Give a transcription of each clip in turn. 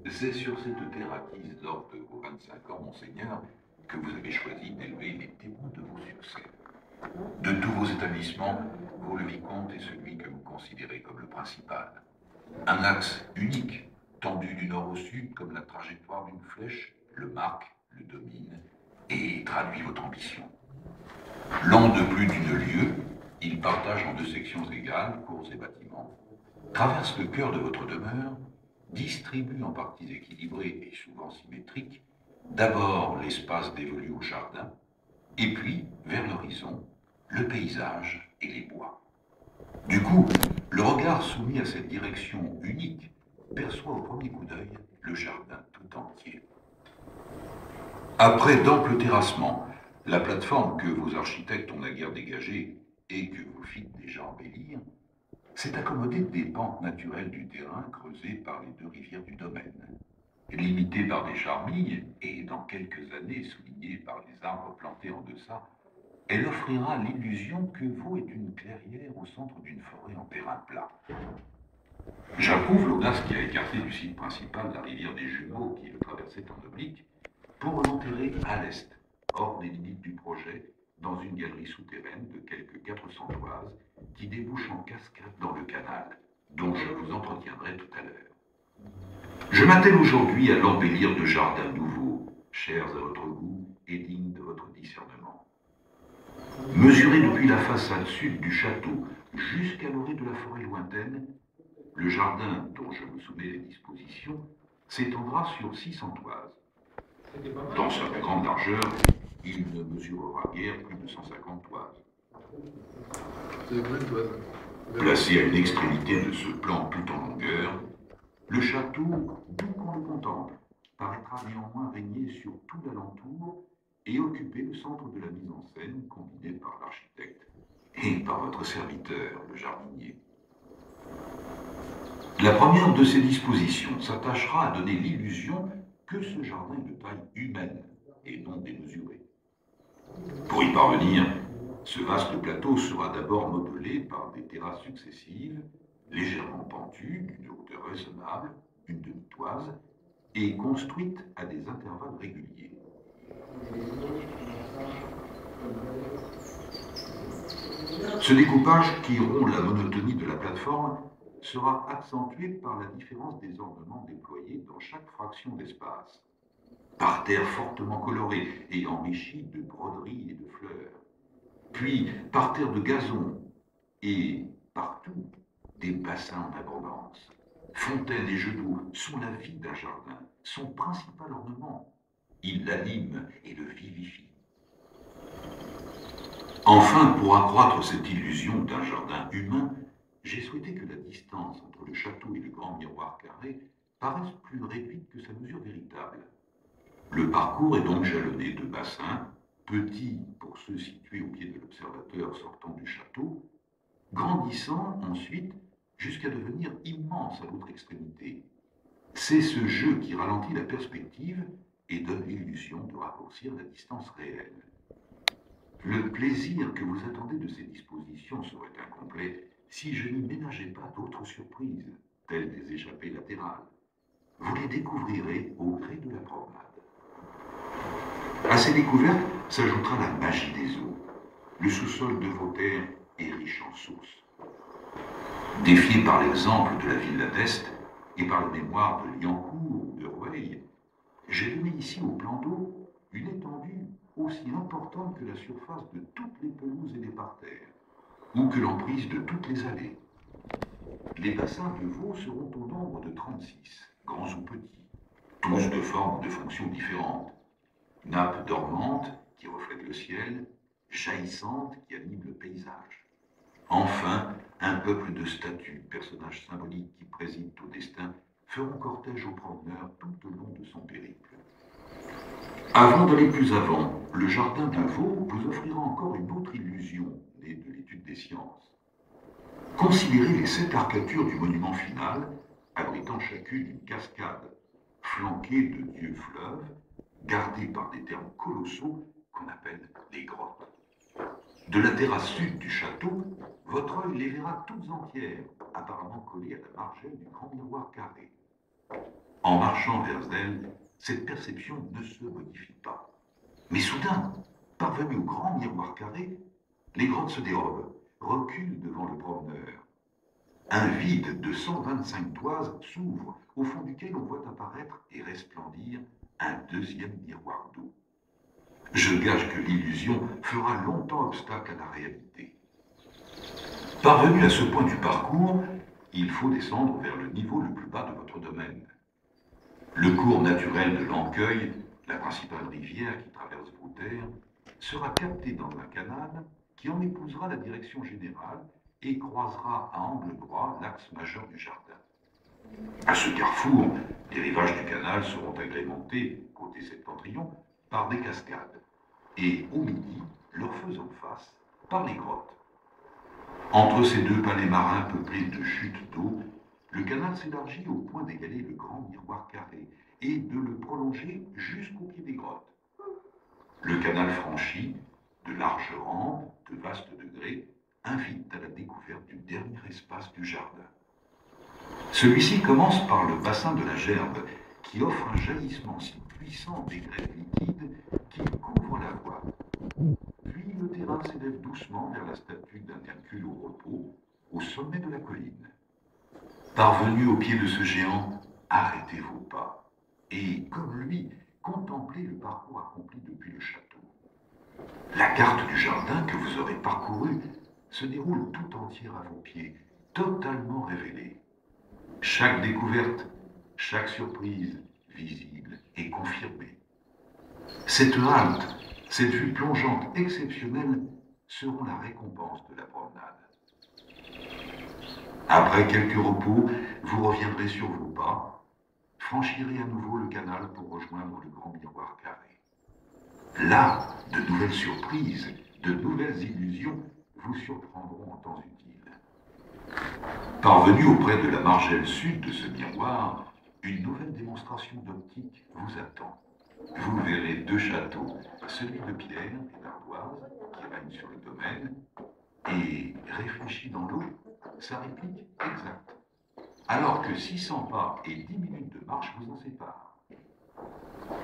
C'est sur cette terre acquise lors de vos 25 ans, monseigneur, que vous avez choisi d'élever les témoins de vos succès. De tous vos établissements, vous le vicomte est celui que vous considérez comme le principal. Un axe unique, tendu du nord au sud comme la trajectoire d'une flèche, le marque, le domine et traduit votre ambition. Long de plus d'une lieue, il partage en deux sections égales, cours et bâtiments, traverse le cœur de votre demeure, distribue en parties équilibrées et souvent symétriques, d'abord l'espace dévolu au jardin, et puis, vers l'horizon, le paysage et les bois. Du coup, le regard soumis à cette direction unique perçoit au premier coup d'œil le jardin tout entier. Après d'amples terrassements, la plateforme que vos architectes ont naguère dégagée et que vous fîtes déjà embellir, s'est accommodée des pentes naturelles du terrain creusées par les deux rivières du domaine. Limitée par des charmilles et dans quelques années soulignée par les arbres plantés en deçà, elle offrira l'illusion que Vaux est une clairière au centre d'une forêt en terrain plat. J'approuve l'audace qui a écarté du site principal la rivière des Jumeaux qui le traversait en oblique pour l'enterrer à l'est, hors des limites du projet, dans une galerie souterraine de quelques 400 toises qui débouche en cascade dans le canal, dont je vous entretiendrai tout à l'heure. Je m'attelle aujourd'hui à l'embellir de jardins nouveaux, chers à votre goût et dignes de votre discernement. Mesuré depuis la façade sud du château jusqu'à l'orée de la forêt lointaine, le jardin dont je vous soumets les dispositions s'étendra sur 600 toises. Dans sa plus grande largeur, il ne mesurera guère plus de 150 toises. Placé à une extrémité de ce plan tout en longueur, le château, d'où qu'on le contemple, paraîtra néanmoins régner sur tout l'alentour et occuper le centre de la mise en scène combinée par l'architecte et par votre serviteur, le jardinier. La première de ces dispositions s'attachera à donner l'illusion que ce jardin est de taille humaine et non démesurée. Pour y parvenir, ce vaste plateau sera d'abord modelé par des terrasses successives, légèrement pentues, d'une hauteur raisonnable, une demi-toise, et construites à des intervalles réguliers. Ce découpage qui rompt la monotonie de la plateforme sera accentué par la différence des ornements déployés dans chaque fraction d'espace. Parterre fortement coloré et enrichi de broderies et de fleurs. Puis parterre de gazon et partout des bassins en abondance. Fontaines et jeux d'eau sont la vie d'un jardin, son principal ornement. Il l'anime et le vivifie. Enfin, pour accroître cette illusion d'un jardin humain, j'ai souhaité que la distance entre le château et le grand miroir carré paraisse plus réduite que sa mesure véritable. Le parcours est donc jalonné de bassins, petits pour ceux situés au pied de l'observateur sortant du château, grandissant ensuite jusqu'à devenir immense à l'autre extrémité. C'est ce jeu qui ralentit la perspective et donne l'illusion de raccourcir la distance réelle. Le plaisir que vous attendez de ces dispositions serait incomplet si je n'y ménageais pas d'autres surprises, telles des échappées latérales. Vous les découvrirez au gré de la promenade. À ces découvertes s'ajoutera la magie des eaux. Le sous-sol de vos terres est riche en sources. Défié par l'exemple de la villa d'Est et par la mémoire de Liancourt ou de Rueil, j'ai donné ici au plan d'eau une étendue aussi importante que la surface de toutes les pelouses et les parterres, ou que l'emprise de toutes les allées. Les bassins de Vaux seront au nombre de 36, grands ou petits, tous de formes ou de fonctions différentes. Nappe dormante qui reflète le ciel, jaillissante qui anime le paysage. Enfin, un peuple de statues, personnages symboliques qui président au destin, feront cortège au promeneur tout au long de son périple. Avant d'aller plus avant, le jardin de Vaux vous offrira encore une autre illusion née de l'étude des sciences. Considérez les 7 arcatures du monument final, abritant chacune une cascade, flanquée de dieux fleuves, gardés par des termes colossaux qu'on appelle des grottes. De la terrasse sud du château, votre œil les verra toutes entières, apparemment collées à la margelle du grand miroir carré. En marchant vers elle, cette perception ne se modifie pas. Mais soudain, parvenue au grand miroir carré, les grottes se dérobent, reculent devant le promeneur. Un vide de 125 toises s'ouvre, au fond duquel on voit apparaître et resplendir un deuxième miroir d'eau. Je gage que l'illusion fera longtemps obstacle à la réalité. Parvenu à ce point du parcours, il faut descendre vers le niveau le plus bas de votre domaine. Le cours naturel de l'Ancueil, la principale rivière qui traverse vos terres, sera capté dans un canal qui en épousera la direction générale et croisera à angle droit l'axe majeur du jardin. À ce carrefour, les rivages du canal seront agrémentés, côté septentrion, par des cascades, et au midi, leur faisant face, par les grottes. Entre ces deux palais marins peuplés de chutes d'eau, le canal s'élargit au point d'égaler le grand miroir carré et de le prolonger jusqu'au pied des grottes. Le canal franchi, de larges rampes, de vastes degrés, invite à la découverte du dernier espace du jardin. Celui-ci commence par le bassin de la Gerbe, qui offre un jaillissement si puissant des grèves liquides qu'il couvre la voie. Puis le terrain s'élève doucement vers la statue d'un Hercule au repos, au sommet de la colline. Parvenu au pied de ce géant, arrêtez vos pas et, comme lui, contemplez le parcours accompli depuis le château. La carte du jardin que vous aurez parcouru se déroule tout entière à vos pieds, totalement révélée. Chaque découverte, chaque surprise visible et confirmée. Cette halte, cette vue plongeante exceptionnelle seront la récompense de la promenade. Après quelques repos, vous reviendrez sur vos pas, franchirez à nouveau le canal pour rejoindre le grand miroir carré. Là, de nouvelles surprises, de nouvelles illusions vous surprendront en temps utile. Parvenu auprès de la margelle sud de ce miroir, une nouvelle démonstration d'optique vous attend. Vous verrez deux châteaux, celui de Pierre et d'Ardoise, qui règne sur le domaine, et réfléchi dans l'eau, sa réplique exacte. Alors que 600 pas et 10 minutes de marche vous en séparent.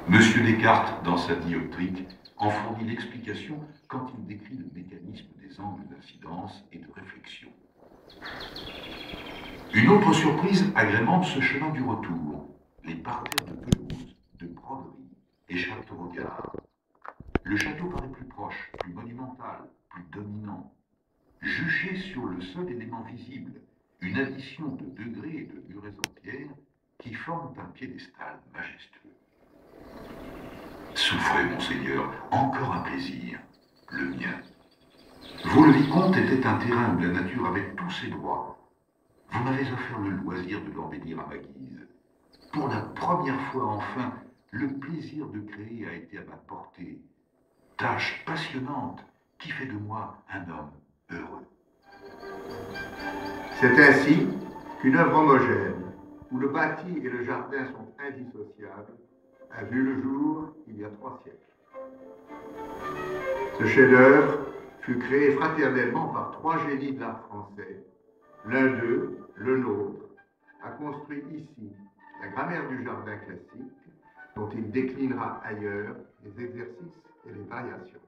Monsieur Descartes, dans sa dioptrique, en fournit l'explication quand il décrit le mécanisme des angles d'incidence et de réflexion. Une autre surprise agrémente ce chemin du retour, les parterres de pelouse, de broderie échappent au regard. Le château paraît plus proche, plus monumental, plus dominant. Juché sur le seul élément visible, une addition de degrés et de murets en pierre qui forment un piédestal majestueux. Souffrez, monseigneur, encore un plaisir, le mien. Vaux-le-Vicomte était un terrain où la nature avait tous ses droits. Vous m'avez offert le loisir de l'embellir à ma guise. Pour la première fois enfin, le plaisir de créer a été à ma portée. Tâche passionnante qui fait de moi un homme heureux. C'est ainsi qu'une œuvre homogène, où le bâti et le jardin sont indissociables, a vu le jour il y a 3 siècles. Ce chef-d'œuvre fut créé fraternellement par 3 génies de l'art français. L'un d'eux, le nôtre, a construit ici la grammaire du jardin classique, dont il déclinera ailleurs les exercices et les variations.